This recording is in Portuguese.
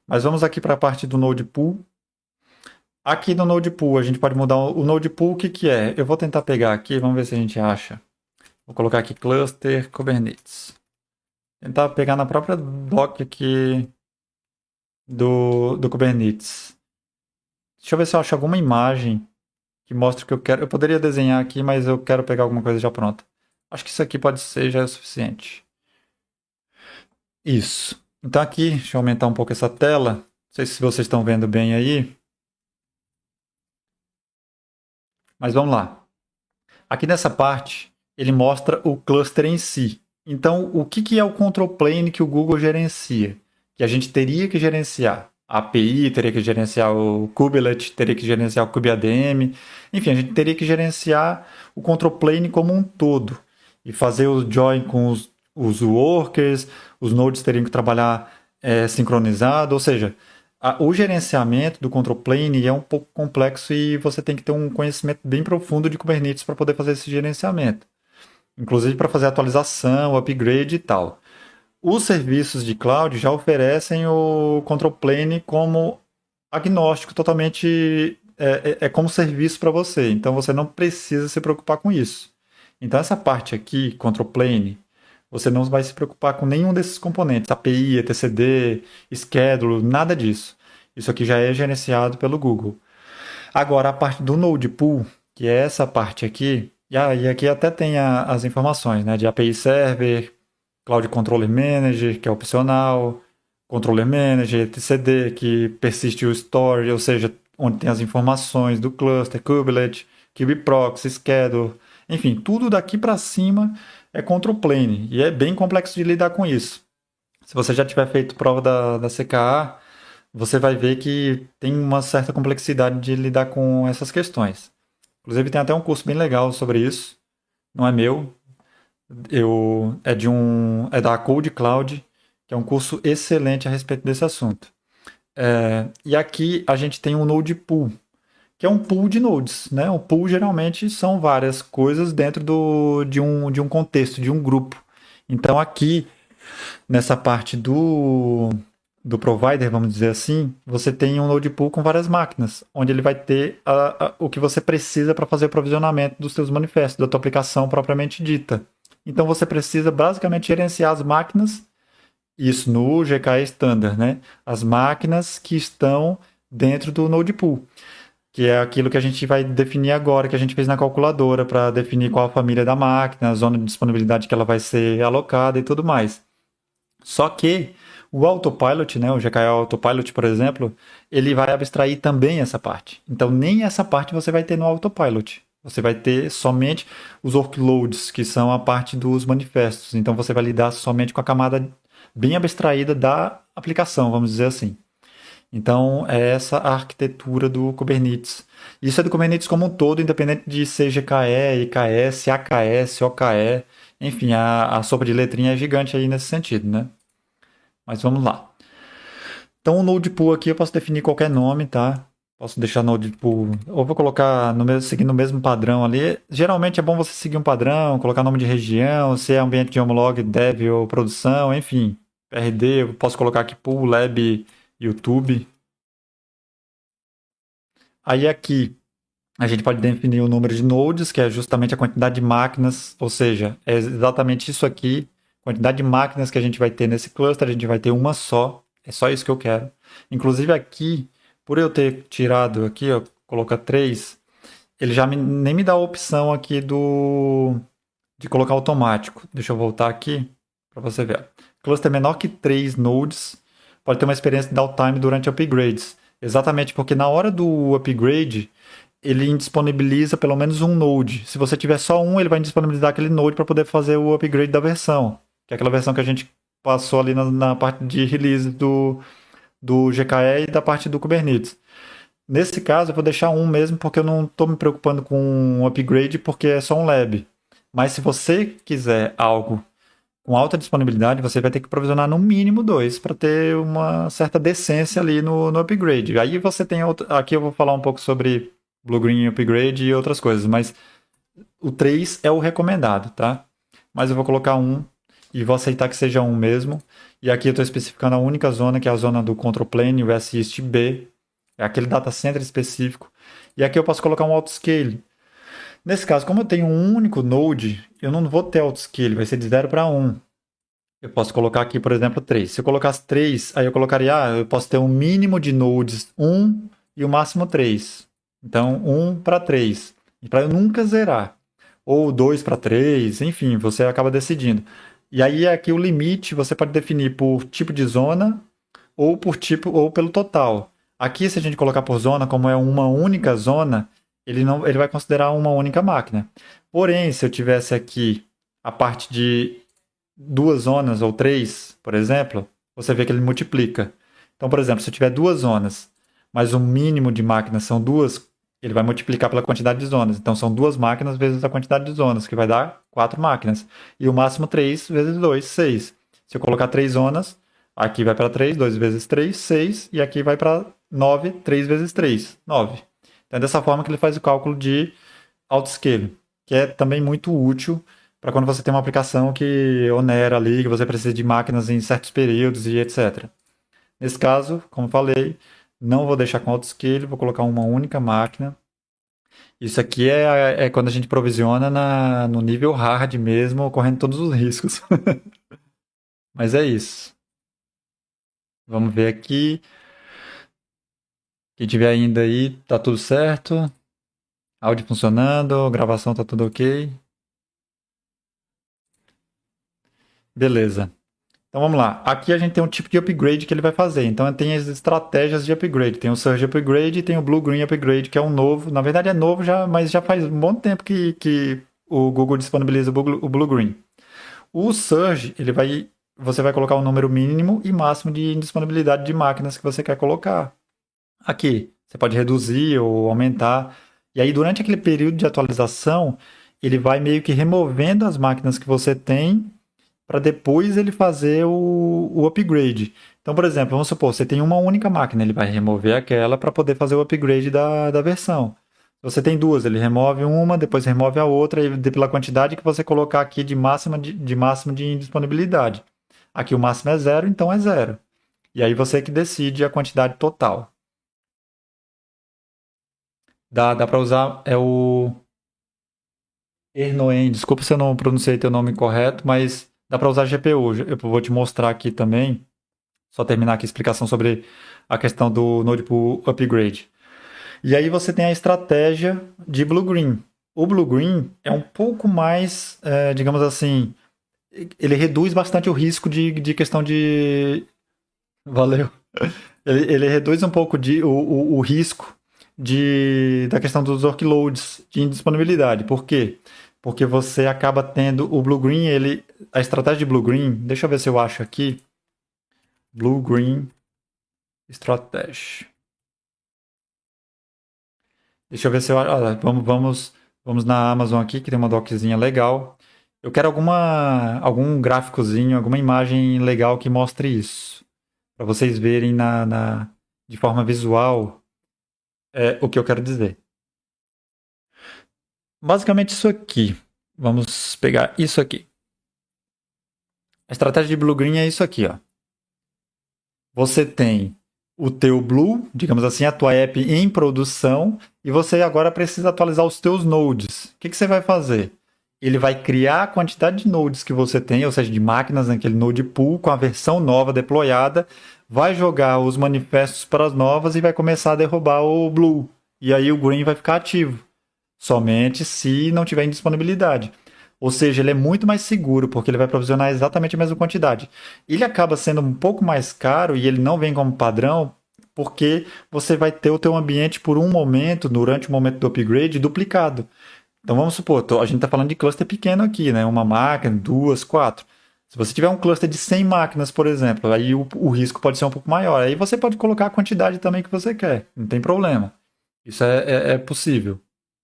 Mas vamos aqui para a parte do Node Pool. Aqui no Node Pool, a gente pode mudar o Node Pool, o que que é? Eu vou tentar pegar aqui, vamos ver se a gente acha. Vou colocar aqui Cluster Kubernetes. Tentar pegar na própria doc aqui do Kubernetes. Deixa eu ver se eu acho alguma imagem que mostre o que eu quero. Eu poderia desenhar aqui, mas eu quero pegar alguma coisa já pronta. Acho que isso aqui pode ser já o suficiente. Isso. Então aqui, deixa eu aumentar um pouco essa tela. Não sei se vocês estão vendo bem aí, mas vamos lá. Aqui nessa parte, ele mostra o cluster em si. Então, o que que é o control plane que o Google gerencia? Que a gente teria que gerenciar. A API teria que gerenciar o kubelet, teria que gerenciar o kubeadm. Enfim, a gente teria que gerenciar o control plane como um todo. E fazer o join com os workers, os nodes teriam que trabalhar sincronizado, ou seja, o gerenciamento do control plane é um pouco complexo e você tem que ter um conhecimento bem profundo de Kubernetes para poder fazer esse gerenciamento. Inclusive para fazer atualização, upgrade e tal. Os serviços de cloud já oferecem o control plane como agnóstico, totalmente como serviço para você. Então você não precisa se preocupar com isso. Então essa parte aqui, control plane, você não vai se preocupar com nenhum desses componentes, API, etcd, schedule, nada disso. Isso aqui já é gerenciado pelo Google. Agora, a parte do Node Pool, que é essa parte aqui, e aqui até tem as informações, né, de API Server, Cloud Controller Manager, que é opcional, Controller Manager, etcd, que persiste o storage, ou seja, onde tem as informações do cluster, kubelet, kube-proxy, schedule, enfim, tudo daqui para cima é control plane, e é bem complexo de lidar com isso. Se você já tiver feito prova da CKA, você vai ver que tem uma certa complexidade de lidar com essas questões. Inclusive tem até um curso bem legal sobre isso. Não é meu, é da Code Cloud, que é um curso excelente a respeito desse assunto. E aqui a gente tem um Node Pool, que é um pool de nodes, né? O pool geralmente são várias coisas dentro de um contexto, de um grupo. Então aqui nessa parte do provider, vamos dizer assim, você tem um node pool com várias máquinas, onde ele vai ter o que você precisa para fazer o provisionamento dos seus manifestos, da tua aplicação propriamente dita. Então você precisa basicamente gerenciar as máquinas, isso no GKE Standard, né? As máquinas que estão dentro do node pool, que é aquilo que a gente vai definir agora, que a gente fez na calculadora, para definir qual a família da máquina, a zona de disponibilidade que ela vai ser alocada e tudo mais. Só que o Autopilot, né, o GKE Autopilot, por exemplo, ele vai abstrair também essa parte. Então, nem essa parte você vai ter no Autopilot. Você vai ter somente os workloads, que são a parte dos manifestos. Então, você vai lidar somente com a camada bem abstraída da aplicação, vamos dizer assim. Então, é essa a arquitetura do Kubernetes. Isso é do Kubernetes como um todo, independente de ser GKE, IKS, AKS, OKE. Enfim, a sopa de letrinha é gigante aí nesse sentido, né? Mas vamos lá. Então, o Node Pool aqui eu posso definir qualquer nome, tá? Posso deixar Node Pool, ou vou colocar seguindo o mesmo padrão ali. Geralmente é bom você seguir um padrão, colocar nome de região, se é ambiente de homolog, dev ou produção, enfim. PRD, eu posso colocar aqui Pool, Lab, YouTube. Aí aqui a gente pode definir o número de nodes, que é justamente a quantidade de máquinas, ou seja, é exatamente isso aqui, quantidade de máquinas que a gente vai ter nesse cluster, a gente vai ter uma só, é só isso que eu quero. Inclusive aqui, por eu ter tirado aqui, ó, colocar 3, ele já nem me dá a opção aqui de colocar automático. Deixa eu voltar aqui para você ver. Cluster menor que 3 nodes pode ter uma experiência de downtime durante upgrades. Exatamente porque na hora do upgrade, ele indisponibiliza pelo menos um node. Se você tiver só um, ele vai indisponibilizar aquele node para poder fazer o upgrade da versão, que é aquela versão que a gente passou ali na parte de release do GKE e da parte do Kubernetes. Nesse caso, eu vou deixar um mesmo, porque eu não estou me preocupando com um upgrade, porque é só um lab. Mas se você quiser algo com alta disponibilidade, você vai ter que provisionar no mínimo 2 para ter uma certa decência ali no upgrade. Aí você tem aqui eu vou falar um pouco sobre Blue Green Upgrade e outras coisas, mas o 3 é o recomendado, tá? Mas eu vou colocar um e vou aceitar que seja um mesmo. E aqui eu estou especificando a única zona, que é a zona do control plane, o SIST B, é aquele data center específico. E aqui eu posso colocar um autoscale. Nesse caso, como eu tenho um único node, eu não vou ter autoscale, vai ser de 0 para 1. Eu posso colocar aqui, por exemplo, 3. Se eu colocasse 3, aí eu colocaria, eu posso ter um mínimo de nodes 1 e o máximo 3. Então, 1 para 3. E para eu nunca zerar. Ou 2 para 3, enfim, você acaba decidindo. E aí aqui o limite você pode definir por tipo de zona ou por tipo ou pelo total. Aqui, se a gente colocar por zona, como é uma única zona, ele vai considerar uma única máquina. Porém, se eu tivesse aqui a parte de duas zonas ou três, por exemplo, você vê que ele multiplica. Então, por exemplo, se eu tiver duas zonas, mas o mínimo de máquinas são duas, ele vai multiplicar pela quantidade de zonas. Então, são duas máquinas vezes a quantidade de zonas, que vai dar 4 máquinas. E o máximo 3 vezes 2, 6. Se eu colocar 3 zonas, aqui vai para 3, 2 vezes 3, 6. E aqui vai para 9, 3 vezes 3, 9. Então, é dessa forma que ele faz o cálculo de autoscale, que é também muito útil para quando você tem uma aplicação que onera ali, que você precisa de máquinas em certos períodos e etc. Nesse caso, como falei, não vou deixar com autoscale, vou colocar uma única máquina. Isso aqui é quando a gente provisiona no nível hard mesmo, correndo todos os riscos. Mas é isso. Vamos ver aqui. Quem tiver ainda aí, tá tudo certo. Áudio funcionando, gravação tá tudo ok. Beleza. Então vamos lá. Aqui a gente tem um tipo de upgrade que ele vai fazer. Então tem as estratégias de upgrade. Tem o Surge Upgrade e tem o Blue Green Upgrade, que é um novo. Na verdade é novo já, mas já faz um bom tempo que o Google disponibiliza o Blue Green. O Surge, você vai colocar o número mínimo e máximo de disponibilidade de máquinas que você quer colocar. Aqui, você pode reduzir ou aumentar. E aí durante aquele período de atualização, ele vai meio que removendo as máquinas que você tem para depois ele fazer o upgrade. Então, por exemplo, vamos supor, você tem uma única máquina, ele vai remover aquela para poder fazer o upgrade da versão. Se você tem duas, ele remove uma, depois remove a outra, e pela quantidade que você colocar aqui de máximo de indisponibilidade. Aqui o máximo é 0, então é 0. E aí você que decide a quantidade total. Dá para usar, é o Ernoen, desculpa se eu não pronunciei teu nome correto, mas dá para usar GPU. Eu vou te mostrar aqui também, só terminar aqui a explicação sobre a questão do Node Pool Upgrade. E aí você tem a estratégia de Blue Green. O Blue Green é um pouco mais, digamos assim, ele reduz bastante o risco de questão de... Valeu. Ele reduz um pouco o risco da questão dos workloads de indisponibilidade. Por quê? Porque você acaba tendo o Blue Green, a estratégia de Blue Green, deixa eu ver se eu acho aqui. Blue Green Strategy. Deixa eu ver se eu acho. Vamos na Amazon aqui, que tem uma doczinha legal. Eu quero algum gráficozinho, alguma imagem legal que mostre isso. Para vocês verem de forma visual o que eu quero dizer. Basicamente isso aqui. Vamos pegar isso aqui. A estratégia de Blue Green é isso aqui, ó. Você tem o teu Blue, digamos assim, a tua app em produção, e você agora precisa atualizar os teus nodes. O que você vai fazer? Ele vai criar a quantidade de nodes que você tem, ou seja, de máquinas naquele node pool, com a versão nova deployada, vai jogar os manifestos para as novas e vai começar a derrubar o Blue. E aí o Green vai ficar ativo. Somente se não tiver em disponibilidade. Ou seja, ele é muito mais seguro, porque ele vai provisionar exatamente a mesma quantidade. Ele acaba sendo um pouco mais caro e ele não vem como padrão, porque você vai ter o teu ambiente por um momento, durante o momento do upgrade, duplicado. Então vamos supor, a gente está falando de cluster pequeno aqui, né? Uma máquina, duas, quatro. Se você tiver um cluster de 100 máquinas, por exemplo, aí o risco pode ser um pouco maior. Aí você pode colocar a quantidade também que você quer, não tem problema. Isso é possível.